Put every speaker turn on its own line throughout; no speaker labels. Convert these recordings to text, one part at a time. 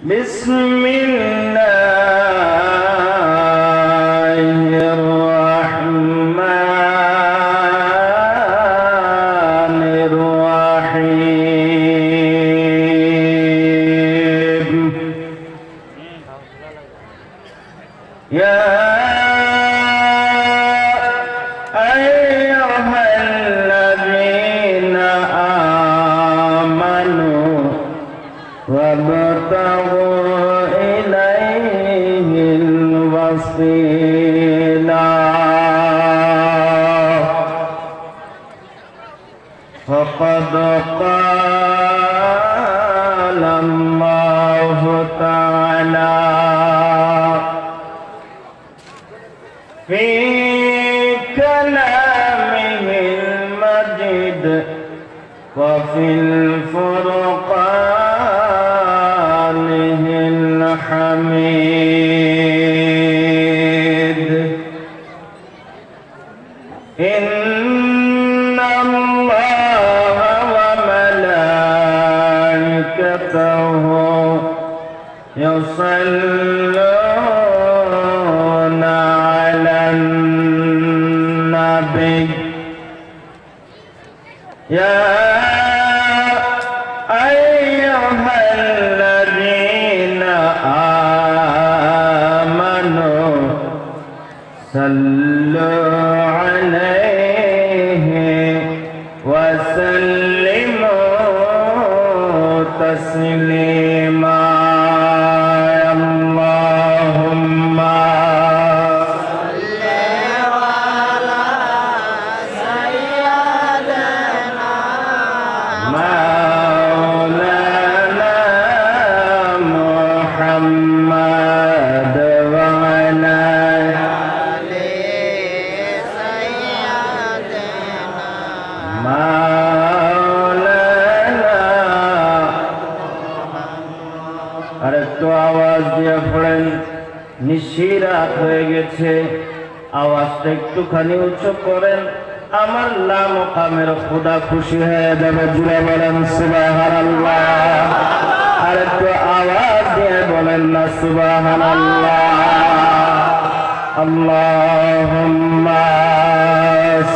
بسم الله الرحمن الرحيم يا أيها الذين آمنوا وابتغوا إليه الوسيلة فقد قال الله تعالى في كلامه المجيد وفي الفرقانه الحميد إن الله وملائكته يصلون على النبي يا أيها الذين آمنوا صلوا عليه وسلموا تسليما اللهم صل على سيدنا مولانا محمد وعلى آل سيدنا مولانا আরেকটু আওয়াজ দিয়ে পড়েন নিশিরাত হয়ে গেছে আওয়াজটা একটুখানি উচ্চ করেন আমার লা মুকামের খোদা খুশি হয়ে যাবে জুড়ে বলেন সুবহানাল্লাহ আরেকটু আওয়াজ দিয়ে বলেন না সুবহানাল্লাহ আল্লাহুম্মা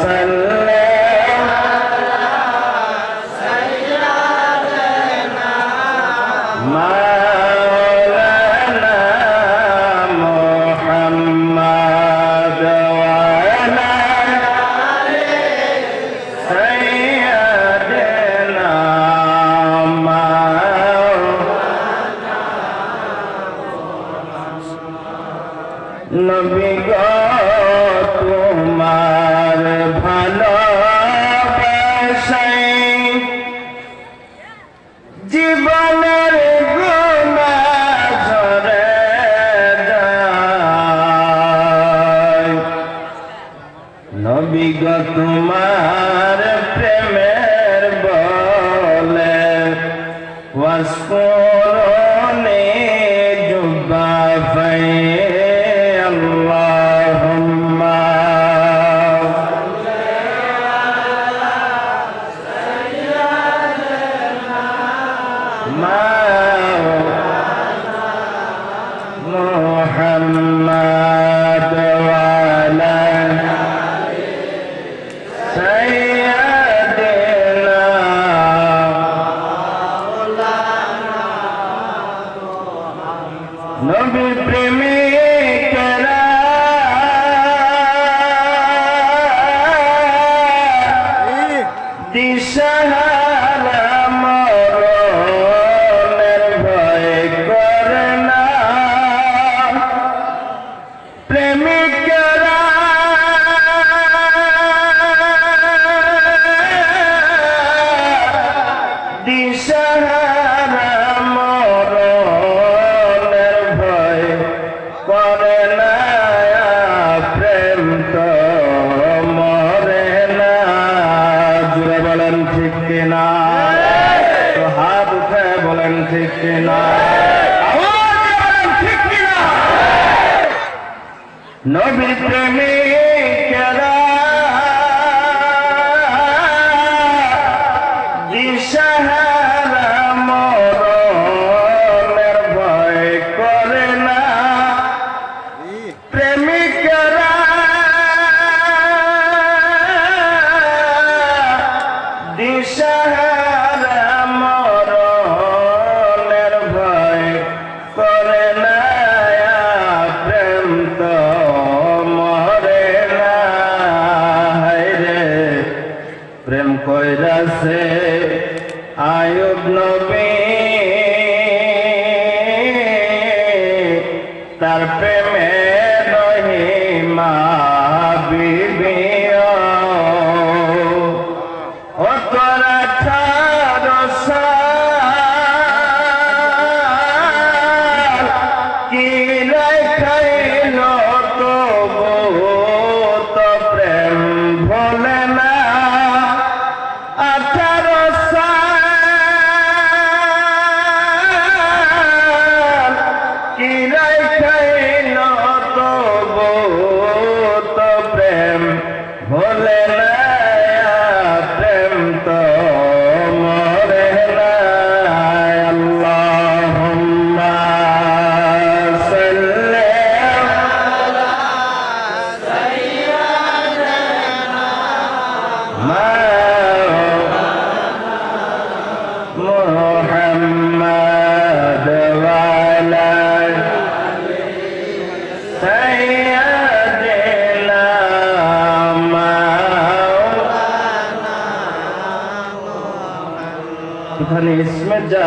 সাল্লি مولانا محمد وعلى آل سيدنا নবী গো তোমার ভালোবাসায় জীবনের গুনাহ ঝরে যায় নবী গো তোমার প্রেমের বলে ওয়াসকুরুনি জুবাফাই আল্লাহুম্মা محمد وعلى سيدنا নবী প্রেমিকেরা দিশাহারা মরণের ভয় করে না প্রেমিকেরা দিশাহারা মরণের ভয় করে না প্রেম তো মরে না জুড়ে বলেন ঠিক কিনা তো হাত উঠে বলেন ঠিক কিনা নবী প্রেমিকেরা দিশাহারা মরণের ভয়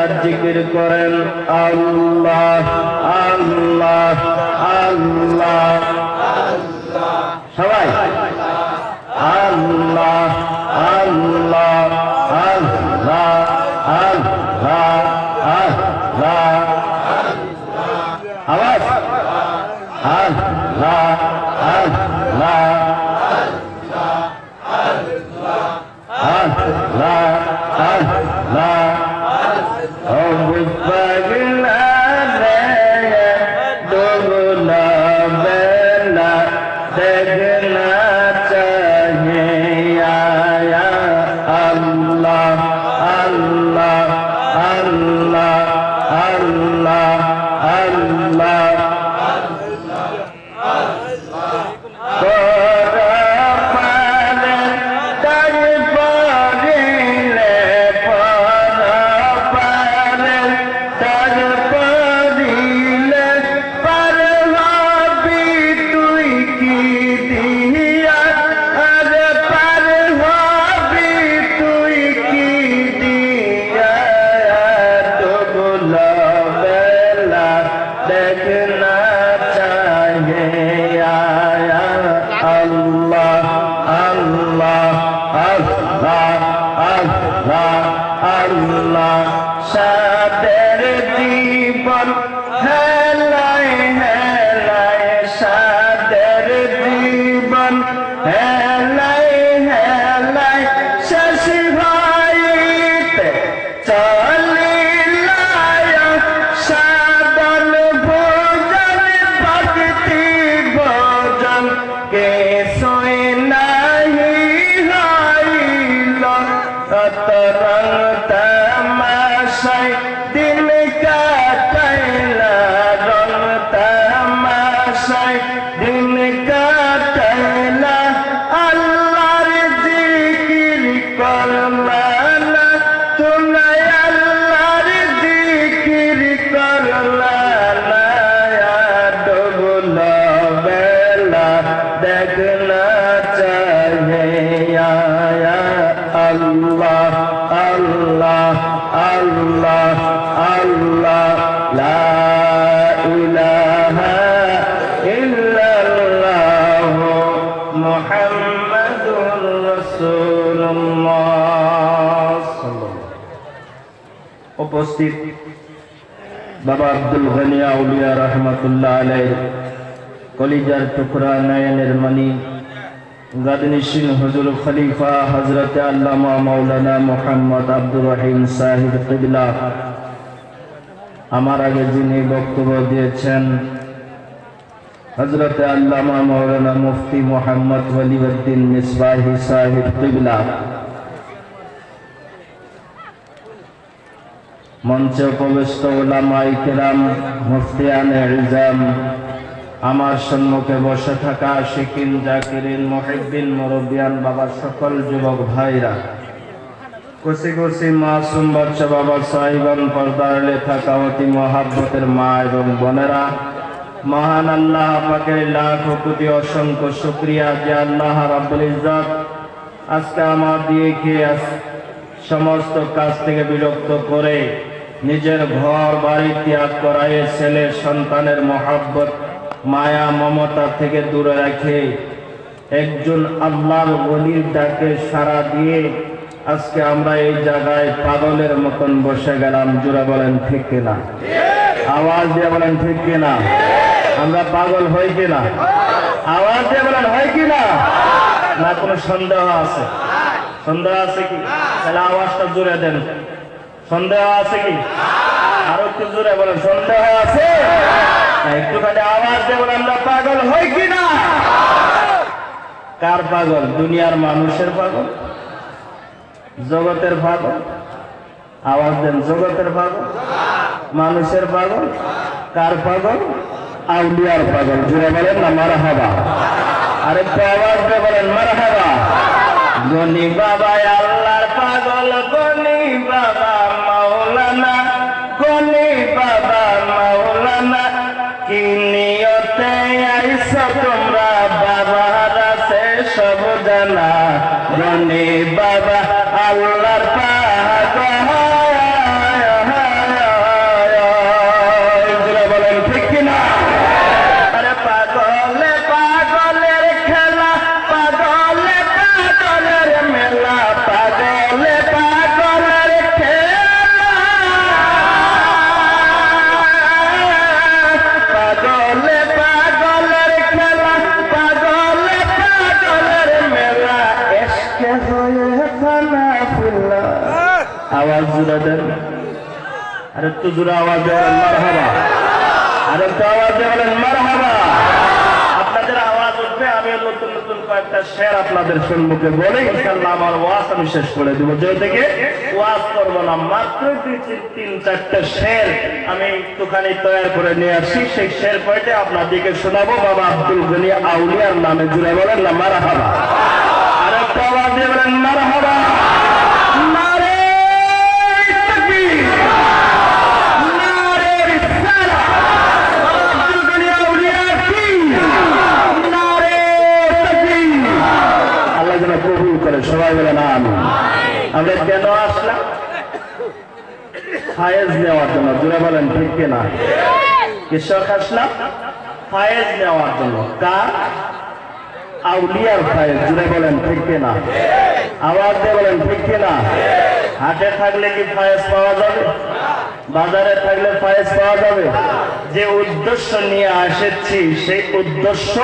আর জিকির করেন আল্লাহ আল্লাহ আল্লাহ। সবাই আল্লাহ আল্লাহ আল্লাহ আল্লাহ আল্লাহ। আওয়াজ আল্লাহ আল্লাহ আল্লাহ আল্লাহ। ও পাগলা রে ডুবলা বেলা দেখনা চাহে আয়া আল্লাহ আল্লাহ আল্লাহ আল্লাহ আল্লাহ। সাদের জীবন হেলায় হেলায় সাদের জীবন হেলায় হেলায় শেষ হইতে চলিলায় সাদন ভোজন ভক্তি ভোজন কে সোয় নাহি হইল রং তামাশায় দিন কাটাইলা রং তামাশায় দিন কাটাইলা আল্লাহর জিকির করলা না তুমি আল্লাহর জিকির করলা না ডুবলা বেলা দেখনা চাহে আয়া আল্লাহ আল্লাহ আল্লাহ আল্লাহ লা ইলাহা ইল্লাল্লাহ মুহাম্মাদুর রাসূলুল্লাহ। উপস্থিত বাবা আব্দুল গনি আউলিয়া রহমাতুল্লাহ আলাইহি কলিজার টুকরা নয়নের মণি গাদনিশিন হুজুর খলিফা হযরত আল্লামা মাওলানা মুহাম্মদ আব্দুর রহিম সাহেব কিবলা, আমার আগে যিনি বক্তব্য দিয়েছেন হযরত আল্লামা মাওলানা মুফতি মুহাম্মদ ওয়ালিউদ্দিন মিসবাহি সাহেব কিবলা, মঞ্চে উপবিষ্ট উলামায়ে কেরাম, মুফতিয়ানে ইলজাম, আমার সম্মুখে বসে থাকা আশিকিন জাকিরিন মুহিব্বিন মুরব্বিয়ান বাবা সকল যুবক ভাইরা, কুচি কুচি মাসুম বাচ্চা বাবা সাহিবান, পর্দারে থাকা অতি মহাব্বতের মা এবং বোনেরা, মহান আল্লাহ পাকের লাখ কোটি অসংখ্য শুকরিয়া যে আল্লাহ রাব্বুল ইজ্জত আজকে আমাদেরকে সমস্ত কাজ থেকে বিরক্ত করে নিজের ঘর বাড়ি ত্যাগ করায় ছেলে সন্তানের মহাব্বত মায়া মমতা থেকে দূরে রাখে একজন আল্লাহর ওলির ডাকে সাড়া দিয়ে আজকে আমরা এই জায়গায় পাগলের মতন বসে গেলাম। জোরে বলেন ঠিক কিনা? আওয়াজ দিয়ে বলেন ঠিক কিনা? আমরা পাগল হই কিনা? আওয়াজ দিয়ে বলেন হয় কিনা? না কোনো সন্দেহ আছে? সন্দেহ আছে কি? তাহলে আওয়াজটা জোরে দেন। সন্দেহ আছে কি? আরো একটু জোরে বলেন সন্দেহ আছে? একটুখানি আওয়াজ দিয়ে বলেন আমরা পাগল হই কিনা? কার পাগল? দুনিয়ার মানুষের পাগল? জগতের পাগল? আওয়াজ দেন। জগতের পাগল? মানুষের পাগল? কার পাগল? আউলিয়ার পাগল। জোরে বলেন না মারহাবা। আরেকটু আওয়াজ দিয়ে বলেন মারহাবা। গনি বাবা আল্লাহর পাগল, গনি বাবা মাওলানা, গনি বাবা মাওলানা, কি নিয়তে আইছো তোমরা বাবার আছে সব জানা, গনি বাবা আল্লাহর পাগল একটু জোরে আওয়াজ বলেন মারহাবা, আর একটু আওয়াজ বলেন মারহাবা। আপনাদের আওয়াজ উঠবে, আমি নতুন নতুন কয়েকটা শের আপনাদের সম্মুখে বলে ইনশাআল্লাহ আমার ওয়াজ আমি শেষ করে দেবো। যে থেকে ওয়াজ করবো না, মাত্র 3-4টা শের আমি একটুখানি তৈরি করে নিয়ে আসি। সেই শের কয়টা আপনাদেরকে শোনাবো বাবা আব্দুল গনি আউলিয়ার নামে। জুড়ে বলেন না মারহাবা, আর একটু আওয়াজ দিয়ে বলেন মারহাবা। কবুল করে সবাই বলে না আমি। আমরা কেন আসলাম? ফায়েজ নেওয়ার জন্য। জুড়ে বলেন ঠিক কিনা? কৃষক আসলাম ফায়েজ নেওয়ার জন্য। কার? আউলিয়ার ফায়েজ। জুড়ে বলেন ঠিক কিনা? আওয়াজ দিয়ে বলেন ঠিক কিনা? হাটে থাকলে কি ফায়েজ পাওয়া যাবে? বাজারে থাকলে ফায়েজ পাওয়া যাবে? যে উদ্দেশ্য নিয়ে এসেছি সেই উদ্দেশ্য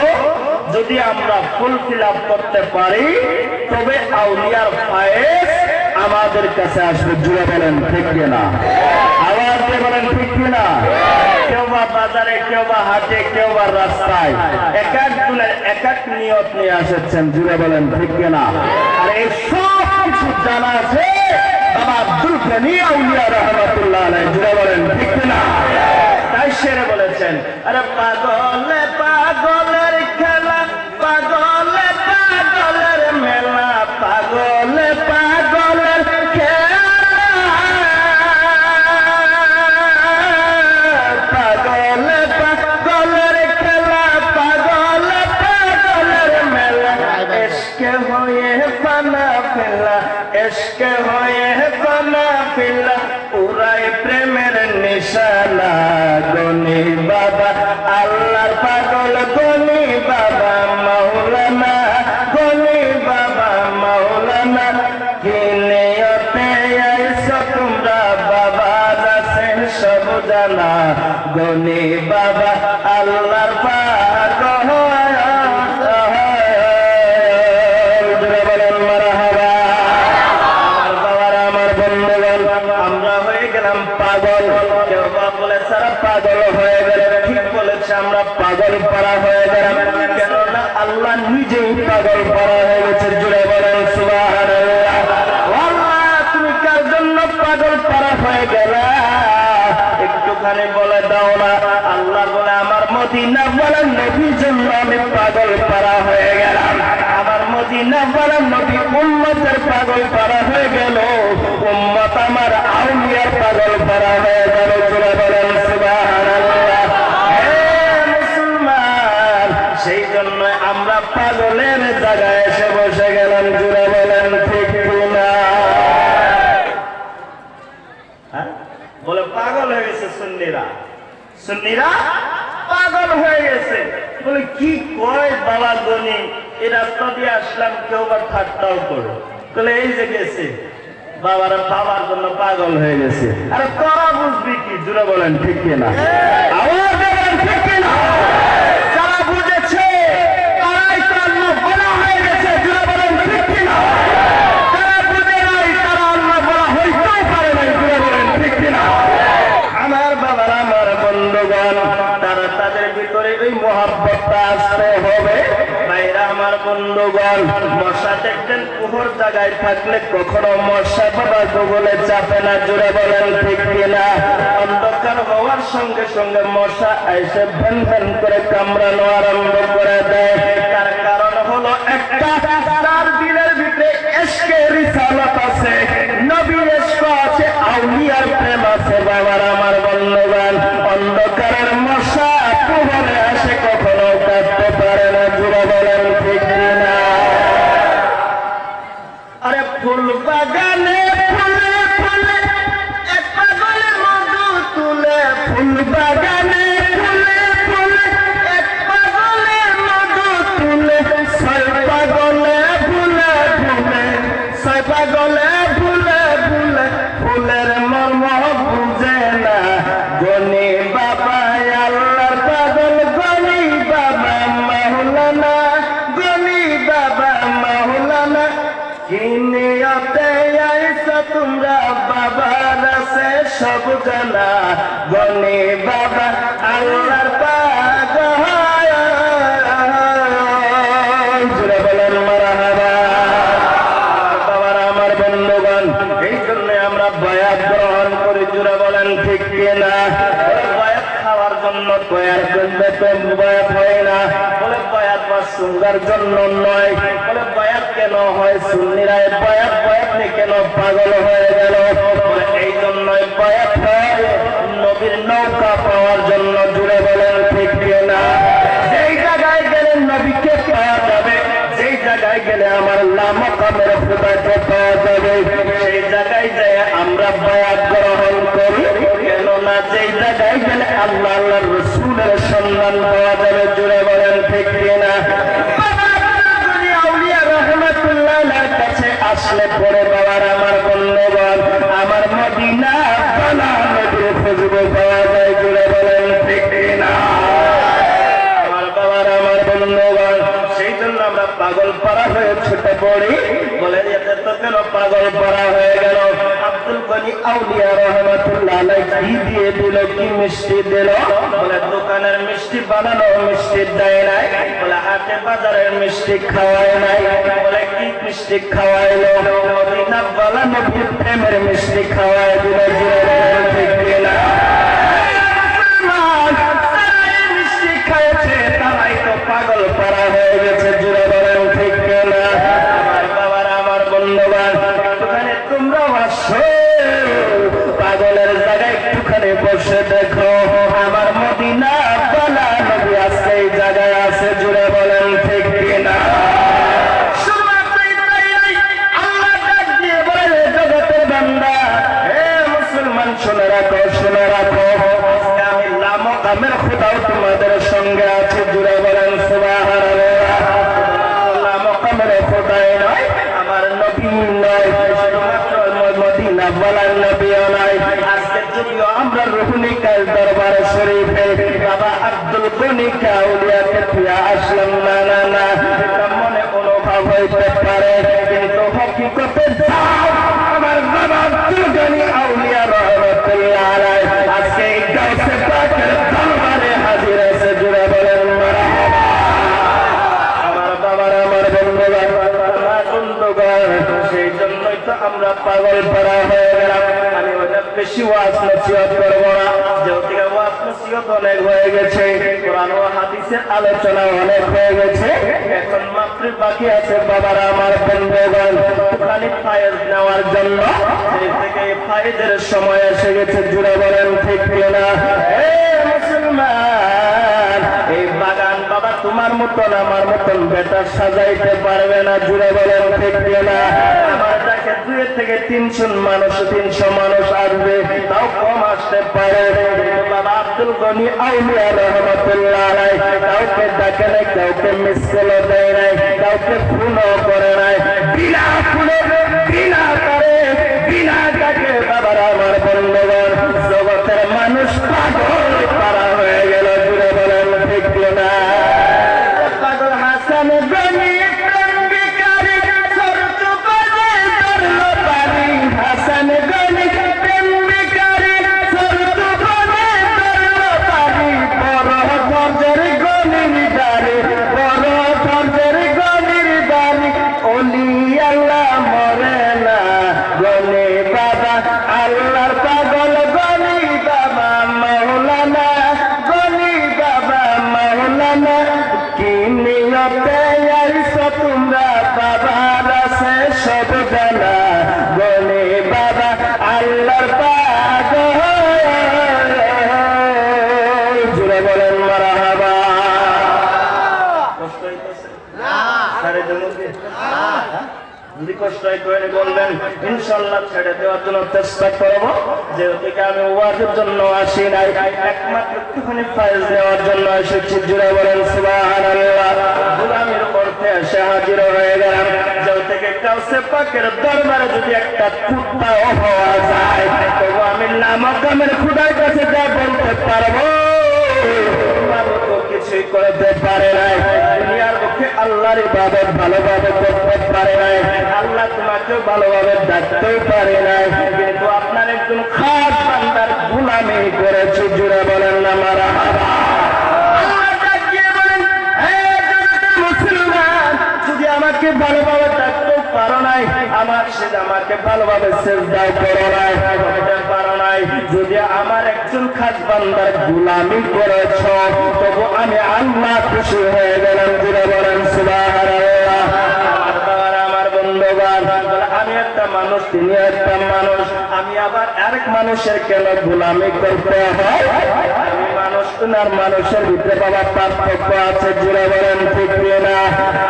যদি আমরা ফুলফিল আপ করতে পারি তবে আউলিয়ার ফায়েজ আমাদের কাছে আসবে। জুড়ে বলেন ঠিক কিনা? আওয়াজ দিয়ে বলেন ঠিক কিনা? কেউ বা বাজারে, কেউ বা হাটে, কেউ বা রাস্তায় এক একজনের এক এক নিয়ত নিয়ে এসেছেন। জুড়ে বলেন ঠিক কিনা? আর এই সব কিছু জানা আছে বাবা আব্দুল গনি আউলিয়া রাহমাতুল্লাহ আলাইহি। জুড়ে বলেন ঠিক কিনা? তাই শেরে বলেছেন, আরে পাগলে পাগলের খেলা, পাগলে পাগলের মেলা, পাগলে পাগলের খেলা, পাগলে পাগলের খেলা, পাগলে পাগলের মেলা, এশকে হয়ে পানা ফেলা, এশকে হয়ে পানা ফেলা, উড়াই প্রেমের নিশানা। গনি বাবা আল্লাহর পাগল, গনি বাবা মাওলানা, গনি বাবা মাওলানা। কি নিয়তে আইছো তোমরা বাবা আছেন সব জানা। গনি বাবা আল্লাহর পাগল। বলেন মারহাবা। আমার বাবার আমার বন্ধুগণ, আমরা হয়ে গেলাম পাগল। কেউ বা বলে সারা পাগল হয়ে গেলে, ঠিক বলেছে, আমরা পাগল পাড়া হয়ে গেলাম। কেননা আল্লাহ নিজেই পাগল পাড়া হয়ে গেছে। জুড়ে বলেন সুবহানাল্লাহ। আল্লাহ তুমি কার জন্য পাগল পাড়া হয়ে গেলা একটুখানি বলে দাও না। আল্লাহ বলে আমার মদিনা বলেন নবীর জন্য আমি পাগল পাড়া হয়ে গেলাম। আমার মদিনা বলেন নবী উম্মতের পাগল পাড়া হয়ে গেল, উম্মত আমার আউলিয়ার পাগল পাড়া হয়ে গেল। জুড়ে বলেন সুবহানাল্লাহ। হে মুসলমান, সেই জন্য আমরা পাগলের জায়গায় এসে বসে গেলাম। জুড়ে বলেন ঠিক কিনা? বলে পাগল হয়ে গেছে সুন্নিরা, সুন্নিরা পাগল হয়ে গেছে। বলে কি কয় বাবা গনি, এই রাস্তা দিয়ে আসলাম, কেউ বা ঠাট্টাও করে বলে এই যে গেছে বাবারা বাবার জন্য পাগল হয়ে গেছে। আরে তোরা বুঝবি কি? জুড়ে বলেন ঠিক কিনা? আওয়াজ বলেন ঠিক কিনা? যারা বুঝেছে তারাই তো আল্লাহ বলা হয়ে গেছে। জুড়ে বলেন ঠিক কিনা? যারা বুঝে নাই তারা আল্লাহ বলা হইতেও পারে নাই। জুড়ে বলেন ঠিক কিনা? আমার বাবারা আমার বন্ধুগণ, তারা তাদের ভিতরে ওই মহব্বতটা আসতে হবে। ভাইরা আমার বন্ধুগণ, মশা দেখতেন পুহর জায়গায় থাকলে কখনো মশা বাবা গোগলে চাপে না। জুড়ে বলেন ঠিক কিনা? অন্ধকার হওয়ার সঙ্গে সঙ্গে মশা এসে ভ্যান ভ্যান করে কামড়ানো আরম্ভ করে দেয়। তার কারণ হলো একটা, তার দিলের ভিতরে ইশকে রিসালাত আছে, নবী ইশক আছে, আউলিয়ার প্রেম আছে। বাবার আমার বন্ধুগণ, অন্ধকারের মশা পুহরে আসে কখনো কাটতে পারে না। জুড়ে বলেন ঠিক কিনা? আরে ফুল বাগানে ফুলে ফুলে এক পাগলে মধু তুলে, ফুল বাগানে ফুলে ফুলে এক পাগলে মধু তুলে, ছয় পাগলে ফুলে ফুলে, ছয় পাগলে ফুলে ফুলে, ফুলের মর্ম বুঝে না। গনি বাবা আল্লাহর পাগল, গনি বাবা মাওলানা, গনি বাবা মাওলানা। কি নিয়তে আইছো তোমরা বাবার আছে সব জানা। গনি বাবা আল্লাহর পাগল। জোরে বলেন মারহাবা। বাবার আমার বন্ধুগণ, এই জন্য আমরা বায়াত গ্রহণ করি। জোরে বলেন ঠিক কিনা? বায়াত খাওয়ার জন্য তৈয়ার করলে তো বায়াত হয় না। বলে বায়াত বা সুন্দর জন্য নয়। বলে বায়াত কেন হয়? সুন্নিরা বায়াত নিয়ে কেন পাগল হয়ে গেল? এই জন্যই বায়াত হয় নবীর নৌকা পাওয়ার জন্য। জুড়ে বলেন ঠিক কিনা? যেই জায়গায় গেলে নবীকে পাওয়া যাবে, যেই জায়গায় গেলে আমার লামাকামের খোদাকে পাওয়া যাবে, সেই জায়গায় যায় আমরা বায়াত গ্রহণ করি। কেননা যেই জায়গায় গেলে আল্লাহ আল্লাহর রাসূলের সন্ধান পাওয়া যাবে। জুড়ে বলেন ঠিক কিনা? কাছে আসলে পরে বাবার আমার বন্ধুগণ, আমার মদিনা বালা নবীর খুঁজব পাওয়া যায়। জুড়ে বলেন ঠিক কিনা? আমার বাবার আমার বন্ধুগণ, সেই জন্য আমরা পাগল পারা হয়ে ছুটে পড়ি। বলে যেতে তো কেন পাগল পারা হয়ে গেল? আব্দুল গনি আউলিয়া রহমাতুল্লাহ আলাইহি কি দিয়ে দিল, কি মিষ্টি দিল? বলে দোকানের মিষ্টি বানানো মিষ্টি দেয় নাই। বলে হাটে বাজারের মিষ্টি খাওয়ায় নাই। বলে কি মিষ্টি খাওয়াইলো? মদিনা বালা নবীর প্রেমের মিষ্টি খাওয়াই দিল। ঠিক কিনা? মিষ্টি খাইছে তারাই তো পাগল পারা হয়ে গেছে। জুড়ে বলেন ঠিক কিনা? আমার বাবার আমার বন্ধুবান, একটুখানি তোমরাও আসো, পাগলের জায়গায় একটুখানি বসে দেখো আমার মদিনা বালা নবী আজকে এই জায়গায় আছে। জুড়ে বলেন ঠিক কিনা? শুনে রাখো, শুনে রাখো, আমি লামাকামের খোদাও তোমাদের সঙ্গে আছে। জুড়ে বলেন সুবহানাল্লাহ। লামাকামের খোদাই নয়, আমার নবী নয়, শুধুমাত্র মদিনা বালার নবীও নয়। আজকে যদিও আমরা রুহনিকার দরবার শরীফে বাবা আব্দুল গনি আউলিয়াকে ফিরে আসলাম, না না না, এটা মনে অনুভব হইতে পারে, কিন্তু হকিকতে আমার বাবা আব্দুল গনি আউলিয়া রহমাতুল্লাহ আলাইহি আজকে এই গাউসে পাকের দরবারে হাজির আছে। জুড়ে বলেন মারহাবা। আমার বাবার আমার বন্ধুগণ, সেই জন্যই তো আমরা পাগল পারা হয়ে গেলাম। আমি অনেক বেশি ওয়াজ নসিহত করবো না, যেহেতু ওয়াজ নসিহত অনেক হয়ে গেছে, কোরআন ও হাদিসের আলোচনা অনেক হয়ে গেছে। এখন মাত্র বাকি আছে বাবার আমার বন্ধুগণ খালি ফায়েজ নেওয়ার জন্য। সেই থেকে ফায়েজের সময় এসে গেছে। জুড়ে বলেন ঠিক কিনা? মুসলমান, এই বাগান বাবা তোমার মতন আমার মতন বেটা সাজাইতে পারবে না। জুড়ে বলেন ঠিক কিনা? আমার কাছে 2 থেকে 300 মানুষ আসবে, তাও কম আসতে পারে। বাবা আব্দুল গনি আউলিয়া রহমাতুল্লাহ আলাইহি কাউকে ডাকে নাই, কাউকে মিস কলও দেয় নাই, কাউকে ফোনও করে নাই। বিনা ফোনে, বিনা করে, বিনা ডাকে বাবার আমার বন্ধুগণ জগতের মানুষ পাগল পারা হয়ে গেল। জুড়ে বলেন ঠিক কিনা? পাগল হাসান গনি হাসান গনি প্রেম বিকারি সরতু বনে ধরলো পারি। বড় ধৈর্যের গনির দারি, বড় ধৈর্যের গনির দারি, ওলি আল্লাহ মরে না। গনি বাবা আল্লাহর পাগল, গনি বাবা মাওলানা, গনি বাবা মাওলানা। কি নিয়তে আইছো তোমরা বাবার আছে সব জানা। গনি বাবা আল্লাহর পাগল। জুড়ে বলেন মারহাবা। কষ্ট হইতেছে না? সারে জন্য যদি কষ্ট হয় করে বলবেন, ইনশাআল্লাহ ছেড়ে দেওয়ার জন্য চেষ্টা করবো। যেহেতু আমি ওয়াজের জন্য আসি নাই, একমাত্র একটুখানি ফায়েজ নেওয়ার জন্য এসেছি। জুড়ে বলেন সুবহানাল্লাহ। গোলামির অর্থে এসে হাজির হয়ে গেলাম। যেহেতু গাউসে পাকের দরবারে যদি একটা কুত্তাও হওয়া যায়, তবু আমি লামাকামের খোদার কাছে যা বলতে পারবো কিছুই করতে পারে নাই। দুনিয়ার পক্ষে আল্লাহর ইবাদত ভালোভাবে করতে পারে নাই, আল্লাহ তোমাকে ভালোভাবে ডাকতেও পারে নাই, কিন্তু আপনার একজন খাস বান্দার গোলামি করেছি, জুড়ে বলেন না মারহাবা। যদি আমাকে ভালোভাবে ডাকতে পারো নাই, আমাকে ভালোভাবে সেজদা করো নাই, পারো নাই, যদি আমার একজন খাস বান্দার গোলামি করেছ, তবু আমি আল্লাহ খুশি হয়ে গেলাম, জুড়ে বলেন সুবহানাল্লাহ। আমার বন্ধুগণ, আমি একটা মানুষ, তিনি একটা মানুষ, আমি আবার আরেক মানুষের কেন গোলামি করতে হয়? আমি মানুষ, তোমার মানুষের ভিতরে বাবা পার্থক্য আছে, জুড়ে বলেন ঠিক না?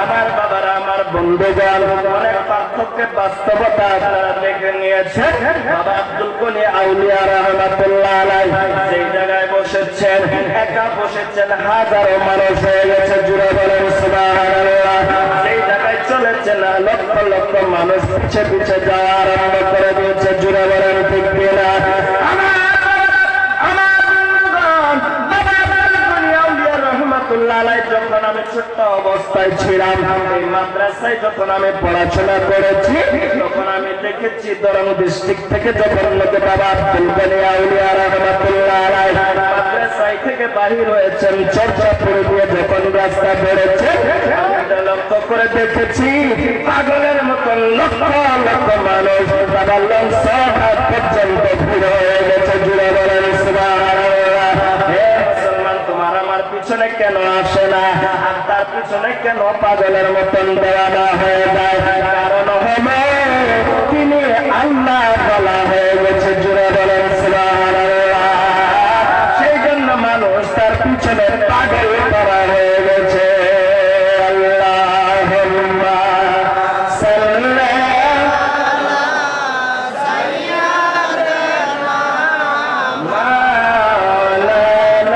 আমার বাবারা, আমার বন্ধুগণ, অনেক পার্থক্যের বাস্তবতা আপনারা দেখে নিয়েছেন। বাবা আব্দুল গনি আউলিয়া রাহমাতুল্লাহ আলাইহি সেই জায়গায় বসেছেন, একা বসেছেন, হাজারো মানুষ হয়ে গেছে, জুড়ে বলেন সুবহানাল্লাহ। সেই জায়গায় চলেছে না, লক্ষ লক্ষ মানুষ পিছে পিছে যাওয়া আরম্ভ করে দিয়েছে, জুড়ে বলেন ঠিক না? যখন আমি ছোট্ট অবস্থায় ছিলাম, এই মাদ্রাসায় যখন আমি পড়াশোনা করেছি, তখন আমি দেখেছি দরং ডিস্ট্রিক্ট থেকে যখন লোকে বাবা আব্দুল গনি আউলিয়া রাহমাতুল্লাহ আলাইহি মাদ্রাসায় থেকে বাহির হয়েছেন, চর্চাপুর দিয়ে যখন রাস্তা বেড়েছে, লক্ষ্য করে দেখেছি পাগলের মতন লক্ষ লক্ষ মানুষ বাবা লঞ্চ পর্যন্ত ভিড় হয়ে গেছে, জুড়ে বলেন সুবহানাল্লাহ। তোমার আমার পিছনে কেন আসে না, আর তার পিছনে কেন পাগলের মতন দেওয়ানা হয়ে যায়? কারণ হলো তিনি আল্লাহ বলা হয়ে গেছে, জুড়ে বলেন সুবহানাল্লাহ। সেই জন্য মানুষ তার পিছনে পাগল করা হয়ে